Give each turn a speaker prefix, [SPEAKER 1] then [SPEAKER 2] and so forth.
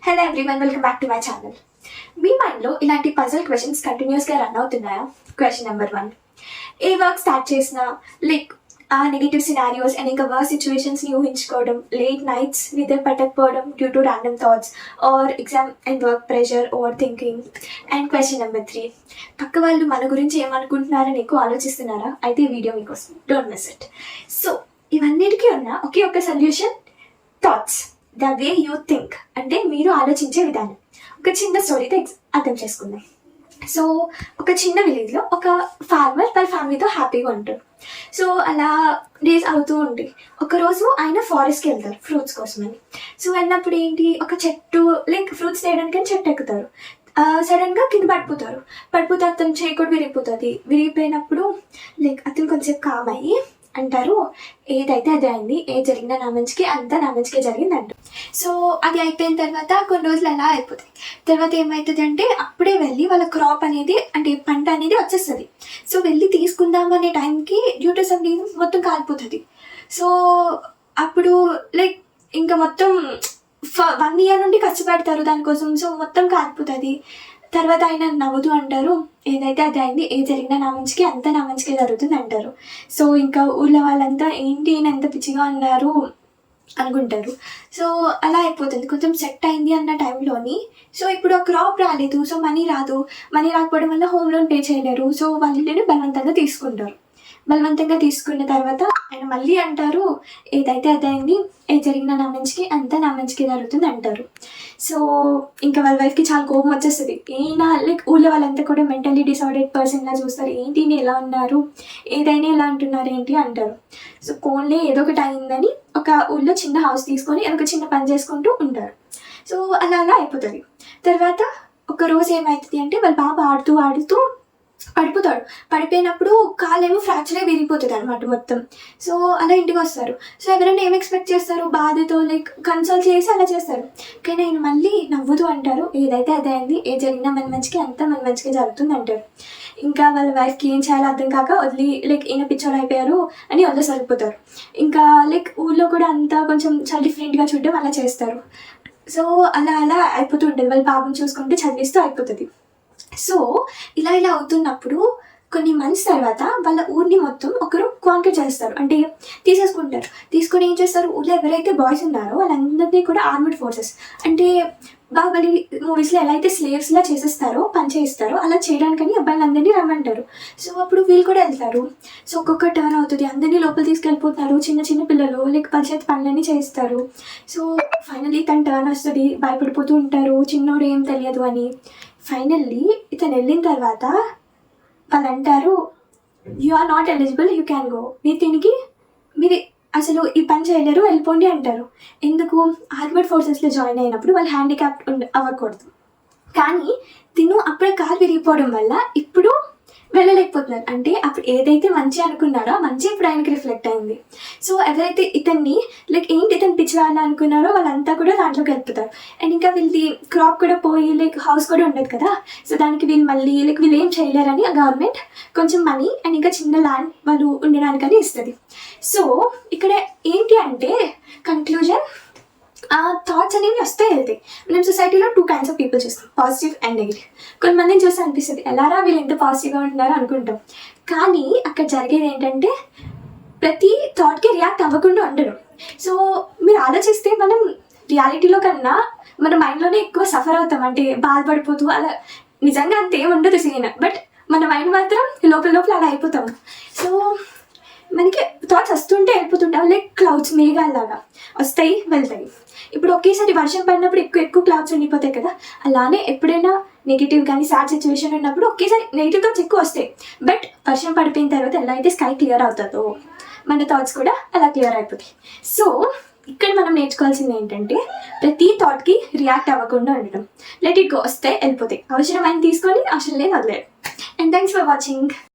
[SPEAKER 1] Hello everyone, welcome back to my channel. మీ మైండ్లో ఇలాంటి పజల్ క్వశ్చన్స్ కంటిన్యూస్గా రన్ అవుతున్నాయా? క్వశ్చన్ నెంబర్ 1, ఏ వర్క్ స్టార్ట్ చేసినా like uh negative scenarios and ఇంకా వర్క్ సిచ్యువేషన్స్ని ఊహించుకోవడం, లేట్ నైట్స్ నిద్ర పట్టకపోవడం due to random thoughts or exam and work pressure, overthinking. And question number 3, పక్క వాళ్ళు మన గురించి ఏమనుకుంటున్నారని ఎక్కువ ఆలోచిస్తున్నారా? అయితే ఈ వీడియో మీకోసం, డోంట్ మిస్ ఇట్. సో ఇవన్నిటికీ ఉన్న ఒకే ఒక solution, thoughts. The way you think అంటే మీరు ఆలోచించే విధానం. ఒక చిన్న స్టోరీతో అర్థం చేసుకుందాం. సో ఒక చిన్న విలేజ్లో ఒక ఫార్మర్ వాళ్ళ ఫ్యామిలీతో హ్యాపీగా ఉంటారు. సో అలా డేస్ అవుతూ ఉంటాయి. ఒకరోజు ఆయన ఫారెస్ట్కి వెళ్తారు ఫ్రూట్స్ కోసమని. సో వెళ్ళినప్పుడు ఏంటి, ఒక చెట్టు లైక్ ఫ్రూట్స్ తీయడానికి చెట్టు ఎక్కుతారు. సడన్గా కింద పడిపోతే అతను చేయి కూడా విరిగిపోయినప్పుడు లైక్ అతను కొంచెంసేపు కామ్ అయ్యి అంటారు, ఏదైతే అది అయింది, ఏ జరిగినా నా మంచికి, అంతా నా మంచిగా జరిగింది అంటారు. సో అది అయిపోయిన తర్వాత కొన్ని రోజులు అలా అయిపోతాయి. తర్వాత ఏమవుతుంది అంటే అప్పుడే వెళ్ళి వాళ్ళ క్రాప్ అనేది అంటే పంట అనేది వచ్చేస్తుంది. సో వెళ్ళి తీసుకుందాం అనే టైంకి డ్యూ టు సమ్ రీజన్ మొత్తం కాలిపోతుంది. సో అప్పుడు లైక్ ఇంకా మొత్తం 1 year నుండి కష్టపడతారు దానికోసం. సో మొత్తం కాలిపోతుంది. తర్వాత ఆయన నవ్వుతూ అంటారు, ఏదైతే అది అయింది, ఏ జరిగినా నా మంచికి, అంతా నా మంచిగా జరుగుతుంది అంటారు. సో ఇంకా ఊళ్ళో వాళ్ళంతా ఏంటి ఈయన ఎంత పిచ్చిగా ఉన్నారు అనుకుంటారు. సో అలా అయిపోతుంది. కొంచెం సెట్ అయింది అన్న టైంలోని సో ఇప్పుడు ఆ క్రాప్ రాలేదు. సో మనీ రాకపోవడం వల్ల హోమ్ లోన్ పే చేయలేరు. సో వాళ్ళని బలవంతంగా తీసుకున్న తర్వాత ఆయన మళ్ళీ అంటారు, ఏదైతే అదైంది, ఏ జరిగినా నా మంచికి, అంతా నా మంచికి జరుగుతుంది అంటారు. సో ఇంకా వాళ్ళ వైఫ్కి చాలా కోపం వచ్చేస్తుంది. ఈయన లైక్ ఊళ్ళో వాళ్ళంతా కూడా మెంటల్లీ డిసార్డర్డ్ పర్సన్లా చూస్తారు. ఏంటి ఎలా ఉన్నారు, ఏదైనా ఎలా అంటున్నారు ఏంటి అంటారు. సో కోన్లే ఏదో ఒకటి అయిందని ఒక ఊళ్ళో చిన్న హౌస్ తీసుకొని ఏదో ఒక చిన్న పని చేసుకుంటూ ఉంటారు. సో అలా అయిపోతుంది. తర్వాత ఒక రోజు ఏమవుతుంది అంటే వాళ్ళ బాబు ఆడుతూ పడిపోయినప్పుడు కాలేమో ఫ్రాక్చర్ అయి విరిగిపోతుంది అనమాట మొత్తం. సో అలా ఇంటికి వస్తారు. సో ఎవరైనా ఏం ఎక్స్పెక్ట్ చేస్తారు, బాధతో లైక్ కన్సోల్ చేసి అలా చేస్తారు. కానీ ఆయన మళ్ళీ నవ్వుతూ అంటారు, ఏదైతే అదే అయింది, ఏ జరిగినా మన మంచికి, అంతా మన మంచిగా జరుగుతుంది అంటారు. ఇంకా వాళ్ళ వైఫ్కి ఏం చేయాలో అర్థం కాక వదిలి లైక్ ఈయన పిచ్చోడు అయిపోయారు అని వదిలేసరిపోతారు. ఇంకా లైక్ ఊళ్ళో కూడా అంతా కొంచెం చాలా డిఫరెంట్గా చూడడం అలా చేస్తారు. సో అలా అయిపోతూ ఉంటుంది. వాళ్ళ బాబుని చూసుకుంటూ చదివిస్తూ అయిపోతుంది. సో ఇలా అవుతున్నప్పుడు కొన్ని మంత్స్ తర్వాత వాళ్ళ ఊరిని మొత్తం ఒకరు కాంక్రీట్ చేస్తారు, అంటే తీసుకొని ఏం చేస్తారు, ఊళ్ళో ఎవరైతే బాయ్స్ ఉన్నారో వాళ్ళందరినీ కూడా ఆర్మడ్ ఫోర్సెస్ అంటే బాహుబలి మూవీస్లో ఎలా అయితే స్లేవ్స్లా చేసేస్తారో, పని చేయిస్తారో, అలా చేయడానికని అబ్బాయిలందరినీ రమ్మంటారు. సో అప్పుడు వీళ్ళు కూడా వెళ్తారు. సో ఒక్కొక్క టర్న్ అవుతుంది. అందరినీ లోపల తీసుకెళ్ళిపోతున్నారు. చిన్న పిల్లలు లైక్ పంచాయతీ పనులన్నీ చేస్తారు. సో ఫైనల్లీ తన టర్న్ వస్తుంది. భయపడిపోతూ ఉంటారు, చిన్నోడు ఏం తెలియదు అని. ఫైనల్లీ ఇతను వెళ్ళిన తర్వాత వాళ్ళు అంటారు, you are not eligible, you can go. మీరు అసలు ఈ పని చేయలేరు, వెళ్ళిపోండి అంటారు. ఎందుకు, ఆర్మడ్ ఫోర్సెస్లో జాయిన్ అయినప్పుడు వాళ్ళు హ్యాండిక్యాప్ట్ అవ్వకూడదు. కానీ తిను అప్పుడే కాలు విరిగిపోవడం వల్ల ఇప్పుడు వెళ్ళలేకపోతున్నారు. అంటే అప్పుడు ఏదైతే మంచి అనుకున్నారో ఆ మంచి ఇప్పుడు ఆయనకి రిఫ్లెక్ట్ అయింది. సో ఎవరైతే ఇతన్ని లైక్ ఏంటి ఇతను పిచ్చివాళ్ళు అనుకున్నారో వాళ్ళంతా కూడా దాంట్లోకి వెళ్తారు. అండ్ ఇంకా వీళ్ళది క్రాప్ కూడా పోయి లైక్ హౌస్ కూడా ఉండదు కదా. సో దానికి వీళ్ళు ఏం చేయలేరని గవర్నమెంట్ కొంచెం మనీ అండ్ ఇంకా చిన్న ల్యాండ్ వాళ్ళు ఉండడానికని ఇస్తుంది. సో ఇక్కడ ఏంటి అంటే కన్క్లూజన్, థాట్స్ అనేవి వస్తాయి వెళ్తాయి. మనం సొసైటీలో 2 kinds of పీపుల్ చూస్తాం, పాజిటివ్ అండ్ నెగిటివ్. కొంతమందిని చూసి అనిపిస్తుంది, ఎలారా వీళ్ళు ఎంత పాజిటివ్గా ఉంటున్నారో అనుకుంటాం. కానీ అక్కడ జరిగేది ఏంటంటే ప్రతి థాట్కి రియాక్ట్ అవ్వకుండా ఉండడం. సో మీరు ఆలోచిస్తే మనం రియాలిటీలో కన్నా మన మైండ్లోనే ఎక్కువ సఫర్ అవుతాం, అంటే బాధపడిపోతూ అలా. నిజంగా అంత ఏమి ఉండదు సీన్, బట్ మన మైండ్ మాత్రం లోపల అలా అయిపోతాం. సో మనకి థాట్స్ వస్తుంటే వెళ్ళిపోతుంటాయి, లైక్ క్లౌడ్స్ మేఘాల్లాగా వస్తాయి వెళ్తాయి. ఇప్పుడు ఒకేసారి వర్షం పడినప్పుడు ఎక్కువ క్లౌడ్స్ ఉండిపోతాయి కదా. అలానే ఎప్పుడైనా నెగిటివ్ కానీ సాడ్ సిచ్యువేషన్ ఉన్నప్పుడు ఒకేసారి నెగిటివ్ థాట్స్ ఎక్కువ వస్తాయి. బట్ వర్షం పడిపోయిన తర్వాత ఎలా అయితే స్కై క్లియర్ అవుతుందో మన థాట్స్ కూడా అలా క్లియర్ అయిపోతాయి. సో ఇక్కడ మనం నేర్చుకోవాల్సింది ఏంటంటే ప్రతి థాట్కి రియాక్ట్ అవ్వకుండా ఉండడం. లెట్ ఇట్ గో, వస్తే వెళ్ళిపోతాయి. అవసరమైన తీసుకొని అవసరం లేదు వదిలేదు. And thanks for watching.